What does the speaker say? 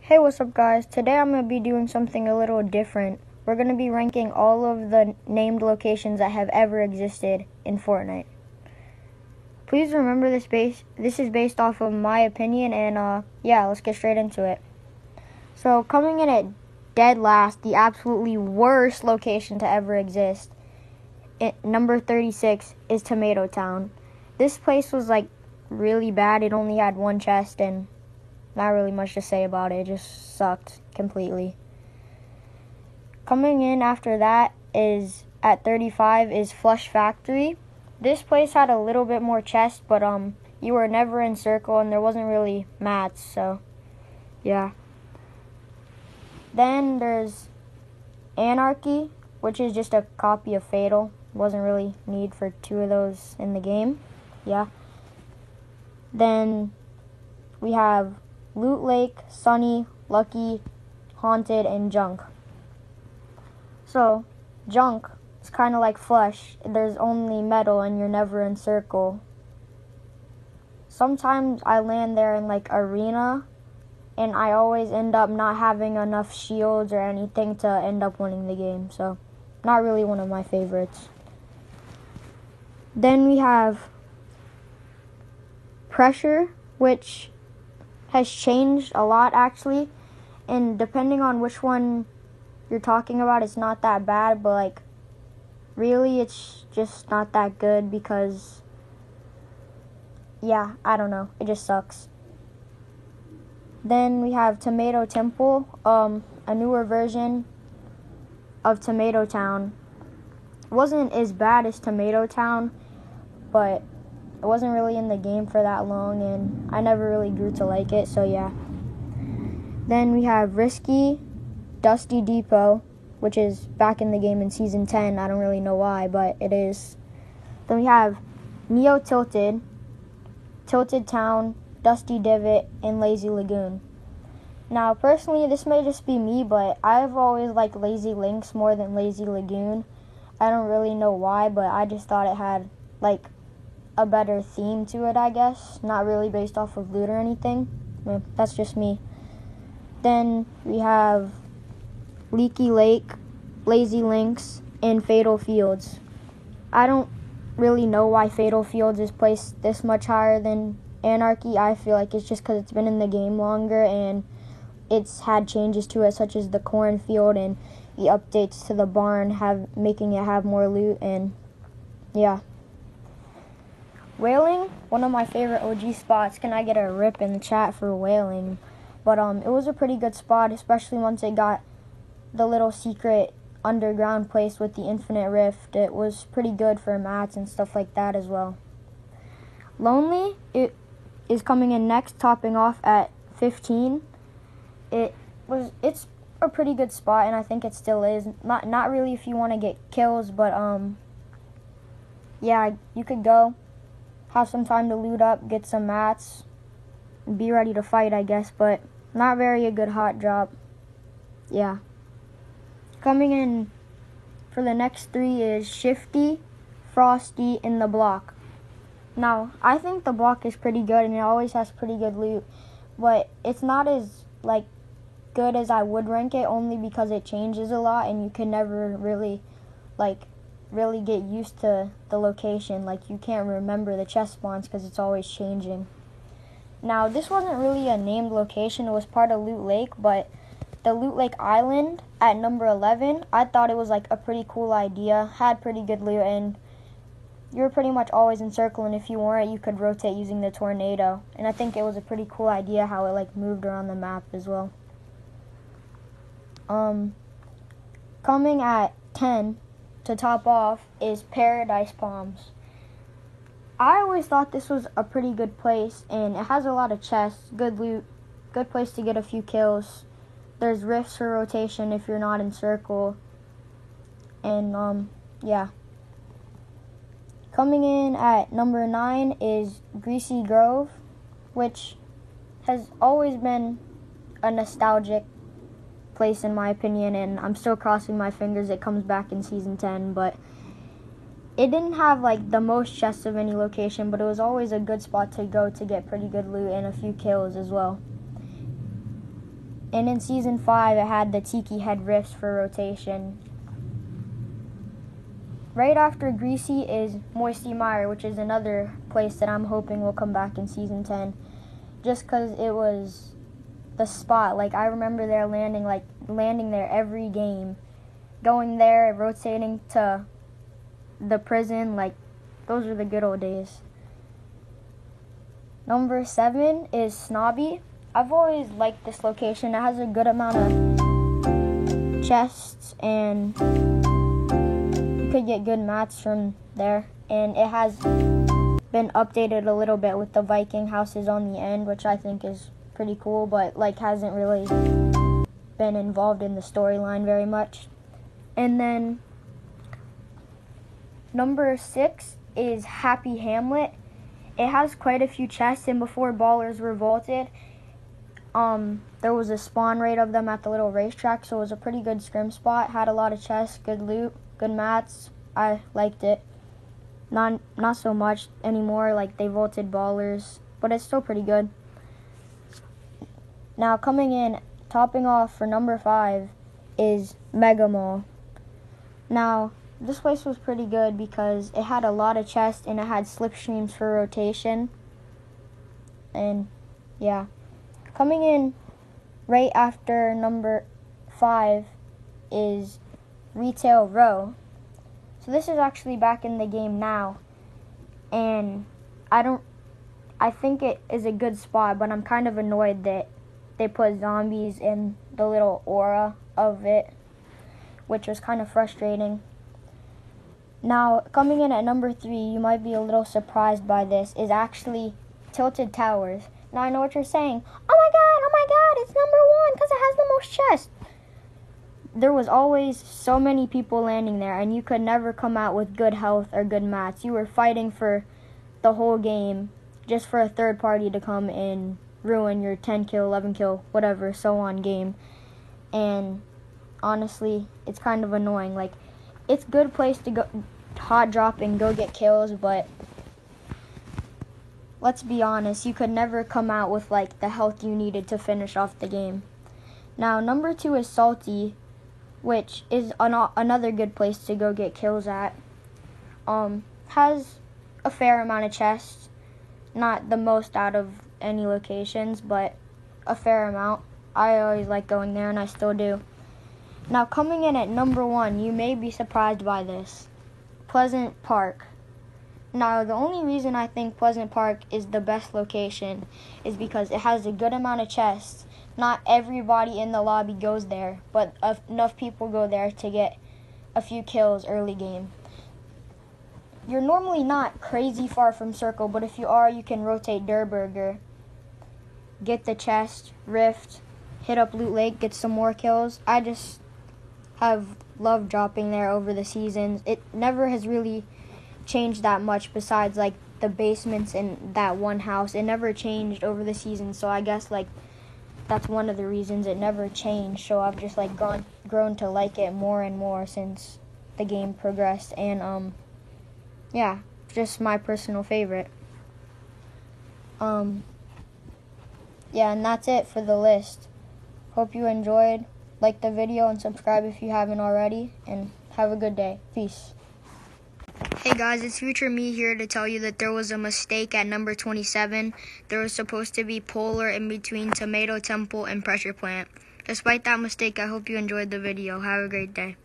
Hey, what's up guys? Today I'm going to be doing something a little different. We're going to be ranking all of the named locations that have ever existed in Fortnite. Please remember this is based off of my opinion, and yeah, let's get straight into it. So coming in at dead last, the absolutely worst location to ever exist, number 36, is Tomato Town. This place was like really bad. It only had one chest and not really much to say about it. It just sucked completely. Coming in after that is at 35 is Flush Factory. This place had a little bit more chests, but you were never in circle and there wasn't really mats, so yeah. Then there's Anarchy, which is just a copy of Fatal. Wasn't really need for two of those in the game. Yeah. Then we have Loot Lake, Sunny, Lucky, Haunted, and Junk. So, Junk is kind of like Flush. There's only metal and you're never in circle. Sometimes I land there in like arena and I always end up not having enough shields or anything to end up winning the game. So, not really one of my favorites. Then we have Pressure, which has changed a lot actually, and depending on which one you're talking about, it's not that bad, but like really it's just not that good because yeah, I don't know, it just sucks. Then we have Tomato Temple, a newer version of Tomato Town. It wasn't as bad as Tomato Town, but it wasn't really in the game for that long, and I never really grew to like it, so yeah. Then we have Risky, Dusty Depot, which is back in the game in Season 10. I don't really know why, but it is. Then we have Neo Tilted, Tilted Town, Dusty Divot, and Lazy Lagoon. Now, personally, this may just be me, but I've always liked Lazy Links more than Lazy Lagoon. I don't really know why, but I just thought it had, like, a better theme to it, I guess. Not really based off of loot or anything. That's just me. Then we have Leaky Lake, Lazy Links, and Fatal Fields. I don't really know why Fatal Fields is placed this much higher than Anarchy. I feel like it's just because it's been in the game longer and it's had changes to it, such as the cornfield and the updates to the barn making it have more loot, and yeah. Whaling, one of my favorite OG spots. Can I get a rip in the chat for Whaling? But it was a pretty good spot, especially once it got the little secret underground place with the infinite rift. It was pretty good for mats and stuff like that as well. Lonely, it is coming in next, topping off at 15. It's a pretty good spot, and I think it still is. Not really if you want to get kills, but yeah, you could go. Have some time to loot up, get some mats, be ready to fight, I guess, but not very a good hot drop. Yeah. Coming in for the next three is Shifty, Frosty, and The Block. Now, I think The Block is pretty good, and it always has pretty good loot, but it's not as, like, good as I would rank it, only because it changes a lot, and you can never really get used to the location. Like, you can't remember the chest spawns because it's always changing. Now, this wasn't really a named location. It was part of Loot Lake, but the Loot Lake Island at number 11, I thought it was like a pretty cool idea. Had pretty good loot, and you were pretty much always in circle, and if you weren't, you could rotate using the tornado. And I think it was a pretty cool idea how it like moved around the map as well. Coming at 10 to top off is Paradise Palms. I always thought this was a pretty good place, and it has a lot of chests, good loot, good place to get a few kills. There's rifts for rotation if you're not in circle, and yeah. Coming in at number 9 is Greasy Grove, which has always been a nostalgic place in my opinion, and I'm still crossing my fingers it comes back in Season 10, but it didn't have like the most chests of any location, but it was always a good spot to go to get pretty good loot and a few kills as well. And in Season 5, it had the Tiki Head Rifts for rotation. Right after Greasy is Moisty Mire, which is another place that I'm hoping will come back in Season 10. Just because it was the spot. Like, I remember landing there every game. Going there, rotating to the prison, like, those are the good old days. Number 7 is Snobby. I've always liked this location. It has a good amount of chests, and you could get good mats from there. And it has been updated a little bit with the Viking houses on the end, which I think is pretty cool, but like hasn't really been involved in the storyline very much. And then number 6 is Happy Hamlet. It has quite a few chests, and before Ballers were vaulted, there was a spawn rate of them at the little racetrack, so it was a pretty good scrim spot. Had a lot of chests, good loot, good mats. I liked it. Not so much anymore, like they vaulted Ballers, but it's still pretty good. Now coming in, topping off for number 5 is Mega Mall. Now, this place was pretty good because it had a lot of chests and it had slipstreams for rotation. And yeah. Coming in right after number 5 is Retail Row. So this is actually back in the game now. And I think it is a good spot, but I'm kind of annoyed that they put zombies in the little aura of it, which was kind of frustrating. Now, coming in at number 3, you might be a little surprised by this, is actually Tilted Towers. Now, I know what you're saying. Oh my god, it's number 1 because it has the most chests. There was always so many people landing there, and you could never come out with good health or good mats. You were fighting for the whole game just for a third party to come and ruin your 10 kill, 11 kill, whatever, so on game. And honestly, it's kind of annoying. Like, it's a good place to go hot drop and go get kills, but let's be honest, you could never come out with like the health you needed to finish off the game. Now, number 2 is Salty, which is another good place to go get kills at. Has a fair amount of chests, not the most out of any locations, but a fair amount. I always like going there, and I still do. Now, coming in at number 1, you may be surprised by this. Pleasant Park. Now, the only reason I think Pleasant Park is the best location is because it has a good amount of chests. Not everybody in the lobby goes there, but enough people go there to get a few kills early game. You're normally not crazy far from Circle, but if you are, you can rotate Durr Burger, get the chest, rift, hit up Loot Lake, get some more kills. I just have loved dropping there over the seasons. It never has really changed that much besides like the basements in that one house. It never changed over the seasons, so I guess like that's one of the reasons it never changed. So I've just like grown to like it more and more since the game progressed. And yeah, just my personal favorite. Yeah, and that's it for the list. Hope you enjoyed. Like the video and subscribe if you haven't already, and have a good day. Peace. Hey guys, it's Future Me here to tell you that there was a mistake at number 27. There was supposed to be Polar in between Tomato Temple and Pressure Plant. Despite that mistake, I hope you enjoyed the video. Have a great day.